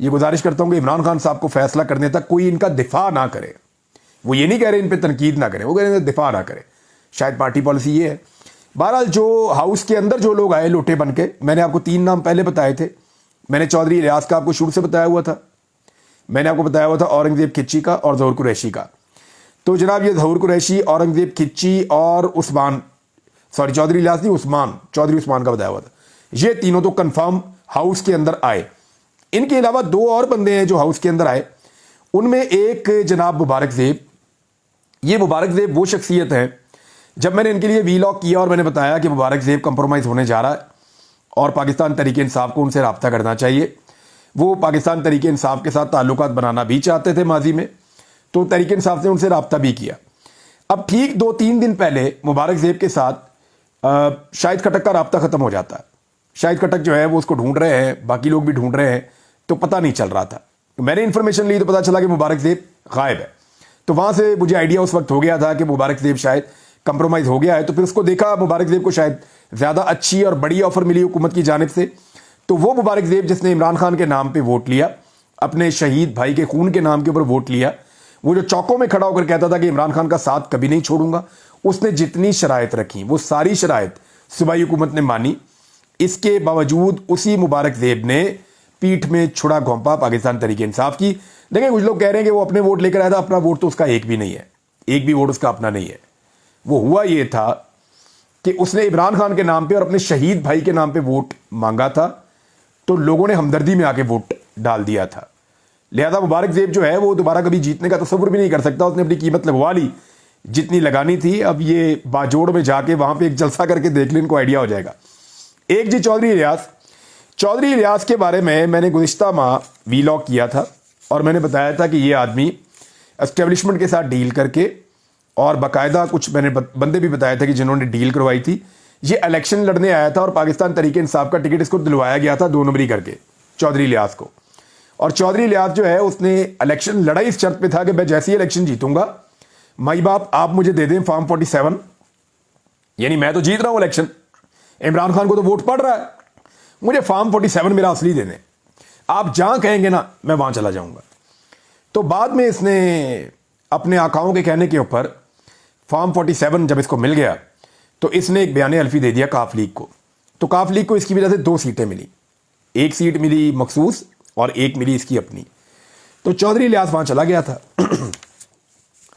یہ گزارش کرتا ہوں کہ عمران خان صاحب کو فیصلہ کرنے تک کوئی ان کا دفاع نہ کرے. وہ یہ نہیں کہہ رہے ان پہ تنقید نہ کریں, وہ کہہ رہے ہیں دفاع نہ کرے. شاید پارٹی پالیسی یہ ہے. بہرحال جو ہاؤس کے اندر جو لوگ آئے لوٹے بن کے, میں نے آپ کو 3 نام پہلے بتائے تھے. میں نے چودھری الیاس کا آپ کو شروع سے بتایا ہوا تھا. میں نے آپ کو بتایا ہوا تھا اورنگزیب کھچی کا اور ظہور قریشی کا. تو جناب یہ ظہور قریشی, اورنگزیب کھچی اور چودھری الیاس نہیں, چودھری عثمان کا بتایا ہوا تھا. یہ تینوں تو کنفرم ہاؤس کے اندر آئے. ان کے علاوہ 2 اور بندے ہیں جو ہاؤس کے اندر آئے. ان میں ایک جناب مبارک زیب. یہ مبارک زیب وہ شخصیت ہے, جب میں نے ان کے لیے وی لاگ کیا اور میں نے بتایا کہ مبارک زیب کمپرومائز ہونے جا رہا ہے اور پاکستان تحریک انصاف کو ان سے رابطہ کرنا چاہیے. وہ پاکستان تحریک انصاف کے ساتھ تعلقات بنانا بھی چاہتے تھے ماضی میں, تو تحریک انصاف نے ان سے رابطہ بھی کیا. اب ٹھیک 2-3 دن پہلے مبارک زیب کے ساتھ شاہد خٹک کا رابطہ ختم ہو جاتا ہے. شاہد خٹک جو ہے وہ اس کو ڈھونڈ رہے ہیں, باقی لوگ بھی ڈھونڈ رہے ہیں, تو پتہ نہیں چل رہا تھا. میں نے انفارمیشن لی تو پتہ چلا کہ مبارک زیب غائب ہے. تو وہاں سے مجھے آئیڈیا اس وقت ہو گیا تھا کہ مبارک زیب شاید کمپرومائز ہو گیا ہے. تو پھر اس کو دیکھا, مبارک زیب کو شاید زیادہ اچھی اور بڑی آفر ملی حکومت کی جانب سے. تو وہ مبارک زیب جس نے عمران خان کے نام پہ ووٹ لیا, اپنے شہید بھائی کے خون کے نام کے اوپر ووٹ لیا, وہ جو چوکوں میں کھڑا ہو کر کہتا تھا کہ عمران خان کا ساتھ کبھی نہیں چھوڑوں گا, اس نے جتنی شرائط رکھی وہ ساری شرائط صوبائی حکومت نے مانی. اس کے باوجود اسی مبارک زیب نے پیٹھ میں چھڑا گھونپا پاکستان تحریک انصاف کی. دیکھیں کچھ لوگ کہہ رہے ہیں کہ وہ اپنے ووٹ لے کر آیا تھا, اپنا ووٹ تو اس کا ایک بھی نہیں ہے, ایک بھی ووٹ اس کا اپنا نہیں ہے. وہ ہوا یہ تھا کہ اس نے عمران خان کے نام پہ اور اپنے شہید بھائی کے نام پہ ووٹ مانگا تھا, تو لوگوں نے ہمدردی میں آ کے ووٹ ڈال دیا تھا. لہذا مبارک زیب جو ہے وہ دوبارہ کبھی جیتنے کا تصور بھی نہیں کر سکتا. اس نے اپنی قیمت لگوا لی جتنی لگانی تھی. اب یہ باجوڑ میں جا کے وہاں پہ ایک جلسہ کر کے دیکھ لیں, ان کو آئیڈیا ہو جائے گا. ایک جی چودھری الیاس کے بارے میں نے گزشتہ ماہ وی لاگ کیا تھا اور میں نے بتایا تھا کہ یہ آدمی اسٹیبلشمنٹ کے ساتھ ڈیل کر کے, اور باقاعدہ کچھ میں نے بندے بھی بتایا تھا کہ جنہوں نے ڈیل کروائی تھی. یہ الیکشن لڑنے آیا تھا اور پاکستان تحریک انصاف کا ٹکٹ اس کو دلوایا گیا تھا 2 نمبری کر کے, چودھری الیاس کو. اور چودھری الیاس جو ہے اس نے الیکشن لڑائی اس شرط پہ تھا کہ میں جیسے ہی الیکشن جیتوں گا, مائی باپ آپ مجھے دے دیں فارم 47, یعنی میں تو جیت رہا ہوں الیکشن, عمران خان کو تو ووٹ پڑ رہا ہے, مجھے فارم 47 میرا اصلی دے دیں, آپ جہاں کہیں گے نا میں وہاں چلا جاؤں گا. تو بعد میں اس نے اپنے آقاؤں کے کہنے کے اوپر فارم 47 جب اس کو مل گیا تو اس نے ایک بیان حلفی دے دیا کاف لیگ کو. تو کاف لیگ کو اس کی وجہ سے 2 سیٹیں ملی, 1 سیٹ ملی مخصوص اور 1 ملی اس کی اپنی. تو چودھری الیاس وہاں چلا گیا تھا.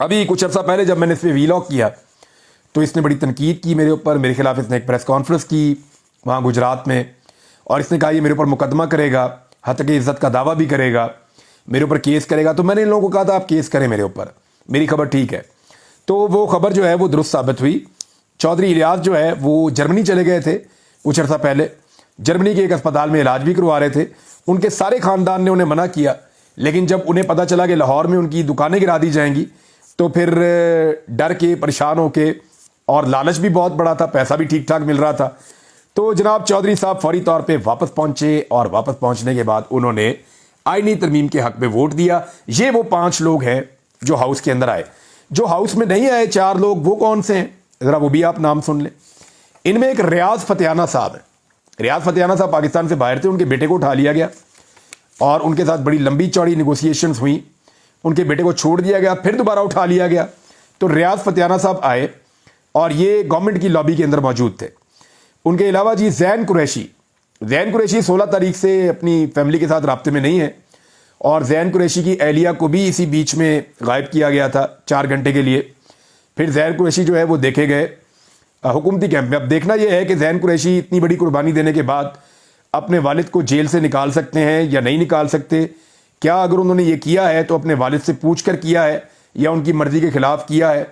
ابھی کچھ عرصہ پہلے جب میں نے اس پہ وی لاگ کیا تو اس نے بڑی تنقید کی میرے اوپر. میرے خلاف اس نے ایک پریس کانفرنس کی وہاں گجرات میں, اور اس نے کہا یہ میرے اوپر مقدمہ کرے گا, حتیٰ عزت کا دعویٰ بھی کرے گا, میرے اوپر کیس کرے گا. تو میں نے ان لوگوں کو کہا تھا آپ کیس کریں میرے اوپر, میری خبر ٹھیک ہے. تو وہ خبر جو ہے وہ درست ثابت ہوئی. چودھری الیاس جو ہے وہ جرمنی چلے گئے تھے کچھ عرصہ پہلے, جرمنی کے ایک اسپتال میں علاج بھی کروا رہے تھے. ان کے سارے خاندان نے انہیں منع کیا, لیکن جب انہیں پتہ چلا کہ لاہور میں ان کی دکانیں گرا دی جائیں گی تو پھر ڈر کے, پریشان ہو کے, اور لالچ بھی بہت بڑا تھا, پیسہ بھی ٹھیک ٹھاک مل رہا تھا, تو جناب چودھری صاحب فوری طور پہ واپس پہنچے, اور واپس پہنچنے کے بعد انہوں نے آئینی ترمیم کے حق میں ووٹ دیا. یہ وہ 5 لوگ ہیں جو ہاؤس کے اندر آئے. جو ہاؤس میں نہیں آئے 4 لوگ, وہ کون سے ہیں ذرا وہ بھی آپ نام سن لیں. ان میں ایک ریاض فتیانہ صاحب ہیں. ریاض فتیانہ صاحب پاکستان سے باہر تھے, ان کے بیٹے کو اٹھا لیا گیا اور ان کے ساتھ بڑی لمبی چوڑی نیگوسیشنز ہوئیں. ان کے بیٹے کو چھوڑ دیا گیا, پھر دوبارہ اٹھا لیا گیا. تو ریاض فتیانہ صاحب آئے اور یہ گورنمنٹ کی لابی کے اندر موجود تھے. ان کے علاوہ جی زین قریشی 16 تاریخ سے اپنی فیملی کے ساتھ رابطے میں نہیں ہے, اور زین قریشی کی اہلیہ کو بھی اسی بیچ میں غائب کیا گیا تھا 4 گھنٹے کے لیے. پھر زین قریشی جو ہے وہ دیکھے گئے حکومتی کیمپ میں. اب دیکھنا یہ ہے کہ زین قریشی اتنی بڑی قربانی دینے کے بعد اپنے والد کو جیل سے نکال سکتے ہیں یا نہیں نکال سکتے. کیا اگر انہوں نے یہ کیا ہے تو اپنے والد سے پوچھ کر کیا ہے یا ان کی مرضی کے خلاف کیا ہے,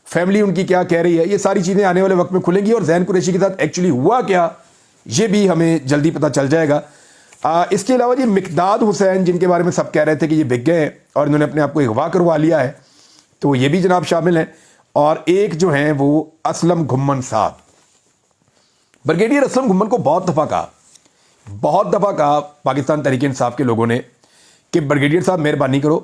فیملی ان کی کیا کہہ رہی ہے, یہ ساری چیزیں آنے والے وقت میں کھلیں گی. اور زین قریشی کے ساتھ ایکچولی ہوا کیا یہ بھی ہمیں جلدی پتہ چل جائے گا. اس کے علاوہ یہ مقداد حسین جن کے بارے میں سب کہہ رہے تھے کہ یہ بک گئے ہیں اور انہوں نے اپنے آپ کو اغوا کروا لیا ہے, تو یہ بھی جناب شامل ہیں. اور ایک جو ہیں وہ اسلم گھمن صاحب. بریگیڈیئر اسلم گھمن کو بہت دفعہ کہا پاکستان تحریک انصاف کے لوگوں نے کہ بریگیڈیئر صاحب مہربانی کرو,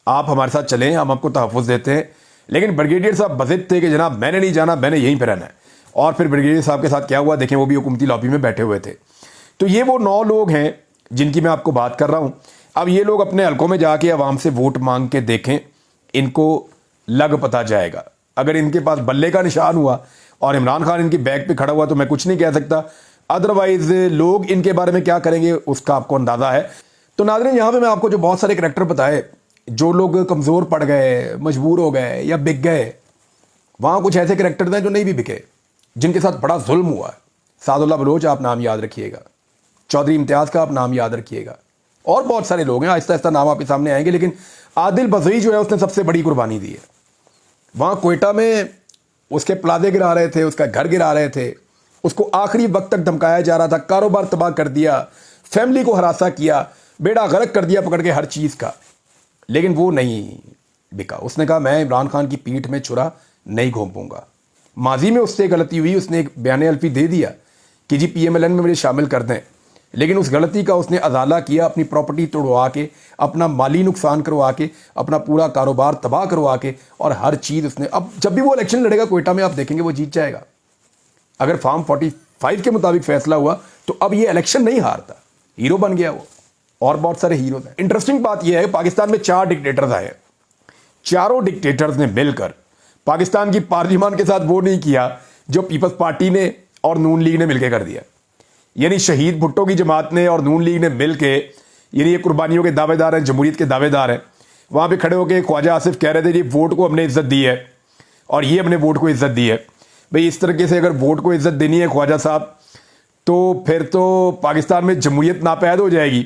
آپ ہمارے ساتھ چلیں, ہم آپ کو تحفظ دیتے ہیں. لیکن بریگیڈیئر صاحب بضد تھے کہ جناب میں نے نہیں جانا, میں نے یہیں پہ رہنا ہے. اور پھر بریگیڈیئر صاحب کے ساتھ کیا ہوا دیکھیں, وہ بھی حکومتی لابی میں بیٹھے ہوئے تھے. تو یہ وہ 9 لوگ ہیں جن کی میں آپ کو بات کر رہا ہوں. اب یہ لوگ اپنے حلقوں میں جا کے عوام سے ووٹ مانگ کے دیکھیں, ان کو لگ پتہ جائے گا. اگر ان کے پاس بلے کا نشان ہوا اور عمران خان ان کی بیک پہ کھڑا ہوا تو میں کچھ نہیں کہہ سکتا, ادروائز لوگ ان کے بارے میں کیا کریں گے اس کا آپ کو اندازہ ہے. تو ناظرین, یہاں پہ میں آپ کو جو بہت سارے کریکٹر بتائے جو لوگ کمزور پڑ گئے, مجبور ہو گئے یا بک گئے, وہاں کچھ ایسے کریکٹر ہیں جو نہیں بھی بکے, جن کے ساتھ بڑا ظلم ہوا ہے. سعد اللہ بلوچ آپ نام یاد رکھیے گا, چودھری امتیاز کا آپ نام یاد رکھیے گا, اور بہت سارے لوگ ہیں, آہستہ آہستہ نام آپ کے سامنے آئیں گے. لیکن عادل بزئی جو ہے اس نے سب سے بڑی قربانی دی ہے. وہاں کوئٹہ میں اس کے پلازے گرا رہے تھے, اس کا گھر گرا رہے تھے, اس کو آخری وقت تک دھمکایا جا رہا تھا, کاروبار تباہ کر دیا, فیملی کو ہراساں کیا, بیڑا غرق کر دیا پکڑ کے ہر چیز کا. لیکن وہ نہیں بکا. اس نے کہا میں عمران خان کی پیٹھ میں چھرا نہیں گھونپوں گا. ماضی میں اس سے غلطی ہوئی, اس نے ایک بیان الفی دے دیا کہ جی پی ایم ایل این میں مجھے شامل کر دیں, لیکن اس غلطی کا اس نے ازالہ کیا, اپنی پراپرٹی توڑوا کے, اپنا مالی نقصان کروا کے, اپنا پورا کاروبار تباہ کروا کے, اور ہر چیز اس نے. اب جب بھی وہ الیکشن لڑے گا کوئٹہ میں آپ دیکھیں گے وہ جیت جائے گا. اگر فارم 45 کے مطابق فیصلہ ہوا تو اب یہ الیکشن نہیں ہارتا, ہیرو بن گیا وہ. اور بہت سارے ہیروز ہیں. انٹرسٹنگ بات یہ ہے پاکستان میں 4 ڈکٹیٹرز آئے, چاروں ڈکٹیٹرز نے مل کر پاکستان کی پارلیمان کے ساتھ وہ نہیں کیا جو پیپلز پارٹی نے اور نون لیگ نے مل کے کر دیا. یعنی شہید بھٹو کی جماعت نے اور نون لیگ نے مل کے, یعنی یہ قربانیوں کے دعوے دار ہیں, جمہوریت کے دعوے دار ہیں, وہاں پہ کھڑے ہو کے خواجہ آصف کہہ رہے تھے جی ووٹ کو ہم نے عزت دی ہے اور یہ اپنے ووٹ کو عزت دی ہے. بھئی اس طریقے سے اگر ووٹ کو عزت دینی ہے خواجہ صاحب تو پھر تو پاکستان میں جمہوریت ناپید ہو جائے گی.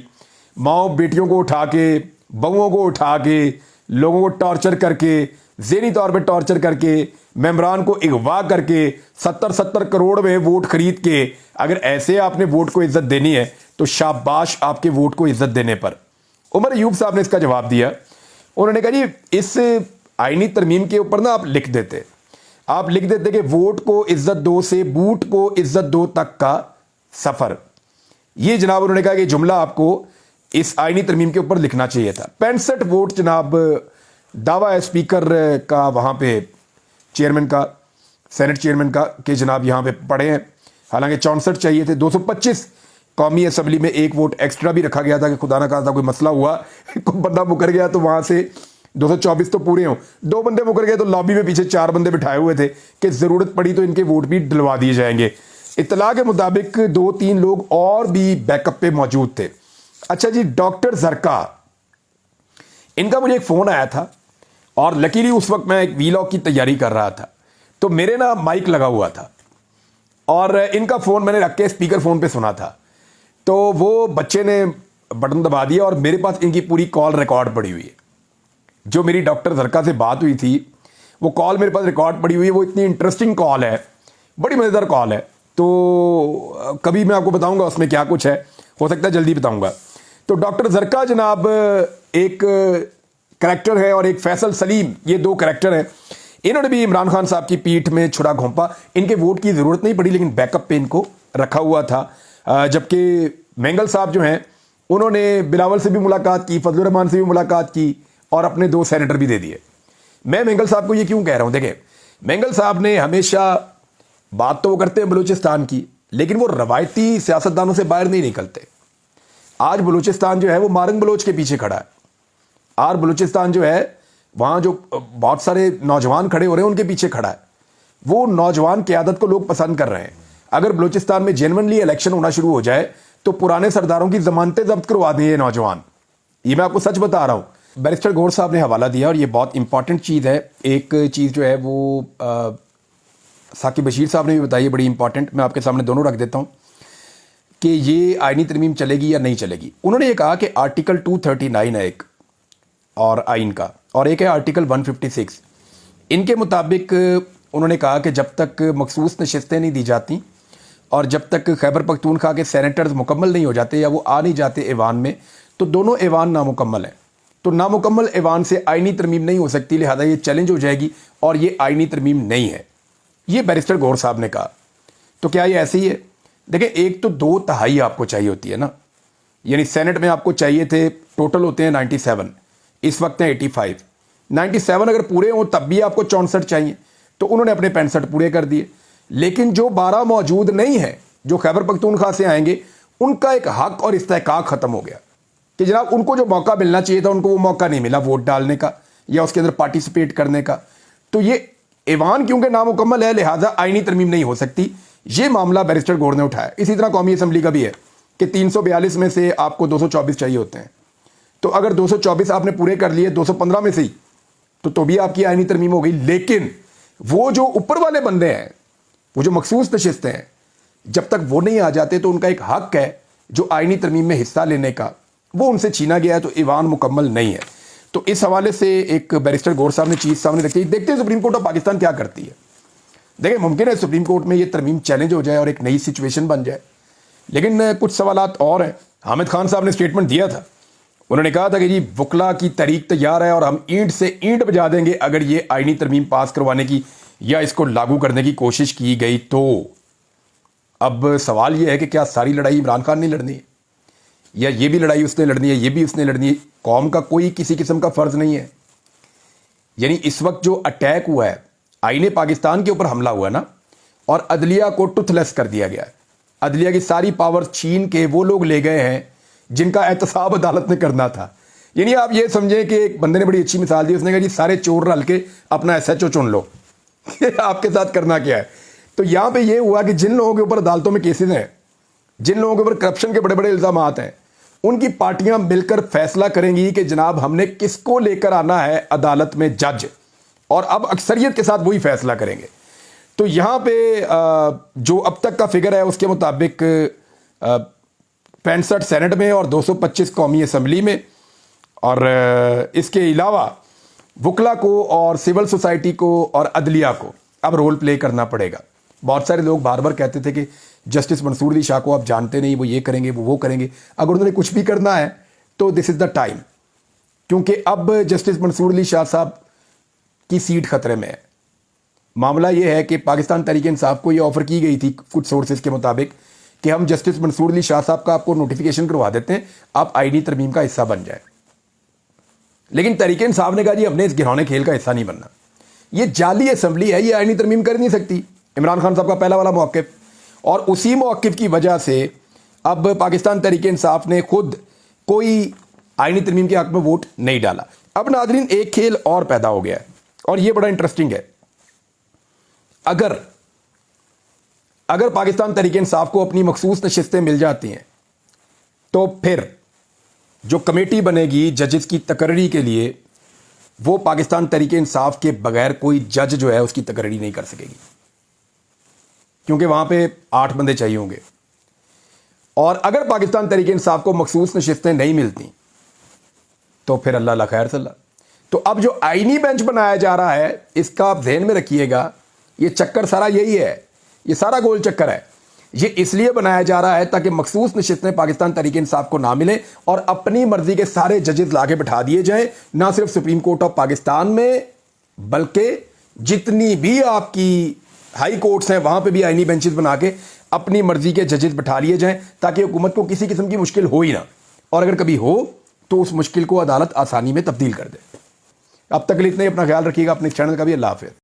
ماؤں بیٹیوں کو اٹھا کے, بہوؤں کو اٹھا کے, لوگوں کو ٹارچر کر کے, ذہنی طور پہ ٹارچر کر کے, ممبران کو اغوا کر کے, 70 کروڑ میں ووٹ خرید کے, اگر ایسے آپ نے ووٹ کو عزت دینی ہے تو شاباش آپ کے ووٹ کو عزت دینے پر. عمر ایوب صاحب نے اس کا جواب دیا. انہوں نے کہا جی اس آئینی ترمیم کے اوپر نا آپ لکھ دیتے کہ ووٹ کو عزت دو سے بوٹ کو عزت دو تک کا سفر. یہ جناب انہوں نے کہا کہ جملہ آپ کو اس آئینی ترمیم کے اوپر لکھنا چاہیے تھا. 65 ووٹ جناب دعویٰ ہے اسپیکر کا وہاں پہ چیئرمین کا, سینٹ چیئرمین کا, کہ جناب یہاں پہ پڑے ہیں. حالانکہ 64 چاہیے تھے. 225 قومی اسمبلی میں 1 ووٹ ایکسٹرا بھی رکھا گیا تھا کہ خدا نہ خواستہ کوئی مسئلہ ہوا, کوئی بندہ مکر گیا تو وہاں سے 224 تو پورے ہوں. 2 بندے مکر گئے تو لابی میں پیچھے 4 بندے بٹھائے ہوئے تھے کہ ضرورت پڑی تو ان کے ووٹ بھی ڈلوا دیے جائیں گے. اطلاع کے مطابق 2-3 لوگ اور بھی بیک اپ پہ موجود تھے. اچھا جی, ڈاکٹر زرکا, ان کا مجھے ایک فون آیا تھا اور لکیلی اس وقت میں ایک ویلاگ کی تیاری کر رہا تھا تو میرے نا مائک لگا ہوا تھا اور ان کا فون میں نے رکھ کے اسپیکر فون پہ سنا تھا. تو وہ بچے نے بٹن دبا دیا اور میرے پاس ان کی پوری کال ریکارڈ پڑی ہوئی ہے. جو میری ڈاکٹر زرکا سے بات ہوئی تھی وہ کال میرے پاس ریکارڈ پڑی ہوئی ہے. وہ اتنی انٹرسٹنگ کال ہے, بڑی مزیدار کال ہے. تو کبھی میں آپ کو بتاؤں گا اس میں کیا کچھ ہے, ہو سکتا ہے جلدی بتاؤں گا. تو ڈاکٹر زرکا جناب ایک کریکٹر ہے اور ایک فیصل سلیم, یہ 2 کریکٹر ہیں. انہوں نے بھی عمران خان صاحب کی پیٹھ میں چھرا گھونپا. ان کے ووٹ کی ضرورت نہیں پڑی لیکن بیک اپ پہ ان کو رکھا ہوا تھا. جبکہ مینگل صاحب جو ہیں انہوں نے بلاول سے بھی ملاقات کی, فضل الرحمان سے بھی ملاقات کی اور اپنے 2 سینیٹر بھی دے دیے. میں مینگل صاحب کو یہ کیوں کہہ رہا ہوں, دیکھیں مینگل صاحب نے ہمیشہ بات تو وہ کرتے ہیں بلوچستان کی, لیکن وہ روایتی سیاستدانوں سے باہر نہیں نکلتے. آج بلوچستان جو ہے وہ مارنگ بلوچ کے پیچھے کھڑا ہے. آج بلوچستان جو ہے وہاں جو بہت سارے نوجوان کھڑے ہو رہے ہیں ان کے پیچھے کھڑا ہے. وہ نوجوان قیادت کو لوگ پسند کر رہے ہیں. اگر بلوچستان میں جینونلی الیکشن ہونا شروع ہو جائے تو پرانے سرداروں کی ضمانتیں ضبط کروا دیں یہ نوجوان. یہ میں آپ کو سچ بتا رہا ہوں. بیرسٹر گور صاحب نے حوالہ دیا اور یہ بہت امپورٹنٹ چیز ہے. ایک چیز جو ہے وہ ثاقب بشیر صاحب نے بھی بتائی ہے, بڑی امپورٹنٹ. میں آپ کے سامنے دونوں رکھ دیتا ہوں کہ یہ آئینی ترمیم چلے گی یا نہیں چلے گی. انہوں نے یہ کہا کہ آرٹیکل 239 ہے ایک اور آئین کا, اور ایک ہے آرٹیکل 156. ان کے مطابق انہوں نے کہا کہ جب تک مخصوص نشستیں نہیں دی جاتی اور جب تک خیبر پختونخوا کے سینیٹرز مکمل نہیں ہو جاتے یا وہ آ نہیں جاتے ایوان میں, تو دونوں ایوان نامکمل ہیں. تو نامکمل ایوان سے آئینی ترمیم نہیں ہو سکتی, لہذا یہ چیلنج ہو جائے گی اور یہ آئینی ترمیم نہیں ہے. یہ بیرسٹر گور صاحب نے کہا. تو کیا یہ ایسے ہی ہے؟ دیکھیں ایک تو 2/3 آپ کو چاہیے ہوتی ہے نا, یعنی سینٹ میں آپ کو چاہیے تھے, ٹوٹل ہوتے ہیں 97, اس وقت ہیں 85. 97 اگر پورے ہوں تب بھی آپ کو 64 چاہیے, تو انہوں نے اپنے 65 پورے کر دیے. لیکن جو 12 موجود نہیں ہیں جو خیبر پختونخوا سے آئیں گے, ان کا ایک حق اور استحقاق ختم ہو گیا. کہ جناب ان کو جو موقع ملنا چاہیے تھا ان کو وہ موقع نہیں ملا ووٹ ڈالنے کا یا اس کے اندر پارٹیسپیٹ کرنے کا. تو یہ ایوان کیونکہ نامکمل ہے لہٰذا آئینی ترمیم نہیں ہو سکتی. یہ معاملہ بیرسٹر گور نے اٹھایا. اسی طرح قومی اسمبلی کا بھی ہے کہ 342 میں سے آپ کو 224 چاہیے ہوتے ہیں. تو اگر 224 آپ نے پورے کر لیے 215 میں سے ہی تو بھی آپ کی آئینی ترمیم ہو گئی. لیکن وہ جو اوپر والے بندے ہیں وہ جو مخصوص نشستیں ہیں جب تک وہ نہیں آ جاتے تو ان کا ایک حق ہے جو آئینی ترمیم میں حصہ لینے کا وہ ان سے چھینا گیا ہے. تو ایوان مکمل نہیں ہے. تو اس حوالے سے ایک بیرسٹر گور صاحب نے چیز سامنے رکھی. دیکھتے ہیں سپریم کورٹ آف پاکستان کیا کرتی ہے. دیکھیں ممکن ہے سپریم کورٹ میں یہ ترمیم چیلنج ہو جائے اور ایک نئی سچویشن بن جائے. لیکن کچھ سوالات اور ہیں. حامد خان صاحب نے اسٹیٹمنٹ دیا تھا. انہوں نے کہا تھا کہ جی وکلا کی تحریک تیار ہے اور ہم اینٹ سے اینٹ بجا دیں گے اگر یہ آئینی ترمیم پاس کروانے کی یا اس کو لاگو کرنے کی کوشش کی گئی تو. اب سوال یہ ہے کہ کیا ساری لڑائی عمران خان نے لڑنی ہے یا یہ بھی لڑائی اس نے لڑنی ہے یہ بھی اس نے لڑنی ہے. قوم کا کوئی کسی قسم کا فرض نہیں ہے. یعنی اس وقت جو اٹیک ہوا ہے آئین پاکستان کے اوپر حملہ ہوا ہے نا اور عدلیہ کو ٹوتھ لیس کر دیا گیا ہے. عدلیہ کی ساری پاور چھین کے وہ لوگ لے گئے ہیں جن کا احتساب عدالت نے کرنا تھا. یعنی آپ یہ سمجھیں کہ ایک بندے نے بڑی اچھی مثال دی. اس نے کہا جی سارے چور رل کے اپنا ایس ایچ او چن لو. آپ کے ساتھ کرنا کیا ہے. تو یہاں پہ یہ ہوا کہ جن لوگوں کے اوپر عدالتوں میں کیسز ہیں جن لوگوں کے اوپر کرپشن کے بڑے بڑے الزامات ہیں ان کی پارٹیاں مل کر فیصلہ کریں گی کہ جناب ہم نے کس کو لے کر آنا ہے عدالت میں جج اور اب اکثریت کے ساتھ وہی فیصلہ کریں گے. تو یہاں پہ جو اب تک کا فگر ہے اس کے مطابق 65 سینٹ میں اور 225 قومی اسمبلی میں اور اس کے علاوہ وکلا کو اور سول سوسائٹی کو اور عدلیہ کو اب رول پلے کرنا پڑے گا. بہت سارے لوگ بار بار کہتے تھے کہ جسٹس منصور علی شاہ کو آپ جانتے نہیں وہ یہ کریں گے وہ کریں گے. اگر انہوں نے کچھ بھی کرنا ہے تو دس از دا ٹائم کیونکہ اب جسٹس منصور علی شاہ صاحب کی سیٹ خطرے میں ہے. معاملہ یہ ہے کہ پاکستان تحریک انصاف کو یہ آفر کی گئی تھی کچھ سورسز کے مطابق کہ ہم جسٹس منصور علی شاہ صاحب کا آپ کو نوٹیفیکیشن کروا دیتے ہیں آپ آئینی ترمیم کا حصہ بن جائے. لیکن تحریک انصاف نے کہا جی ہم نے اس گھنونے کھیل کا حصہ نہیں بننا. یہ جعلی اسمبلی ہے یہ آئینی ترمیم کر نہیں سکتی. عمران خان صاحب کا پہلا والا موقف اور اسی موقف کی وجہ سے اب پاکستان تحریک انصاف نے خود کوئی آئینی ترمیم کے حق میں ووٹ نہیں ڈالا. اب ناظرین ایک کھیل اور پیدا ہو گیا ہے اور یہ بڑا انٹرسٹنگ ہے. اگر پاکستان تحریک انصاف کو اپنی مخصوص نشستیں مل جاتی ہیں تو پھر جو کمیٹی بنے گی ججز کی تقرری کے لیے وہ پاکستان تحریک انصاف کے بغیر کوئی جج جو ہے اس کی تقرری نہیں کر سکے گی کیونکہ وہاں پہ 8 بندے چاہیے ہوں گے. اور اگر پاکستان تحریک انصاف کو مخصوص نشستیں نہیں ملتی تو پھر اللہ خیر صلی. تو اب جو آئینی بینچ بنایا جا رہا ہے اس کا آپ ذہن میں رکھیے گا یہ چکر سارا یہی ہے. یہ سارا گول چکر ہے. یہ اس لیے بنایا جا رہا ہے تاکہ مخصوص نشستیں پاکستان تحریک انصاف کو نہ ملیں اور اپنی مرضی کے سارے ججز لا کے بٹھا دیے جائیں نہ صرف سپریم کورٹ آف پاکستان میں بلکہ جتنی بھی آپ کی ہائی کورٹس ہیں وہاں پہ بھی آئینی بینچز بنا کے اپنی مرضی کے ججز بٹھا لیے جائیں تاکہ حکومت کو کسی قسم کی مشکل ہو ہی نہ اور اگر کبھی ہو تو اس مشکل کو عدالت آسانی میں تبدیل کر دے. اب تک کے لیے اتنا ہی. اپنا خیال رکھیے گا اپنے چینل کا بھی. اللہ حافظ.